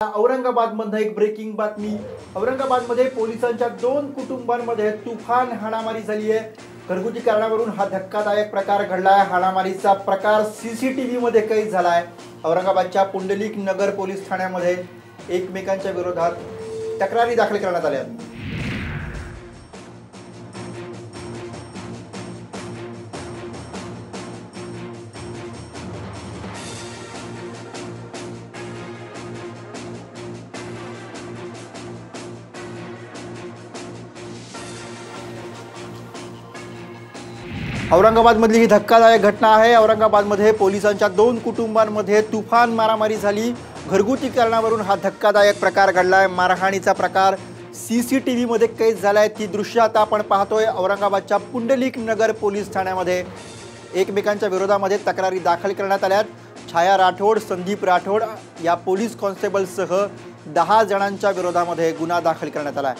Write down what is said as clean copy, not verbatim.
औरंगाबादमध्ये एक ब्रेकिंग बातमी। औरंगाबादमध्ये पोलिसांच्या 2 कुटुंबांमध्ये तुफान हाणामारी झाली आहे। घरगुती कारणावरून हा धक्कादायक प्रकार घडलाय। हाणामारीचा प्रकार सीसीटीव्ही मध्ये कैद झालाय। औरंगाबादच्या पुंडलिक नगर पोलीस ठाण्यामध्ये एकमेकांच्या विरोधात तक्रारी दाखल करण्यात आल्या आहेत। औरंगाबादमधली ही धक्कादायक घटना आहे। औरंगाबादमध्ये पोलिसांच्या 2 कुटुंबांमध्ये तुफान मारामारी झाली। घरगुती कारणावरून हा धक्कादायक प्रकार घडलाय। मारहाणीचा प्रकार सीसीटीव्ही मध्ये कैद झालाय। ती दृश्य आता आपण पाहतोय। औरंगाबादच्या पुंडलिक नगर पोलीस ठाण्यामध्ये एकमेकांच्या विरोधामध्ये तक्रारी दाखल करण्यात आल्यात। छाया राठोड, संदीप राठोड या पोलीस कॉन्स्टेबलसह 10 जणांच्या विरोधामध्ये गुन्हा दाखल करण्यात आलाय।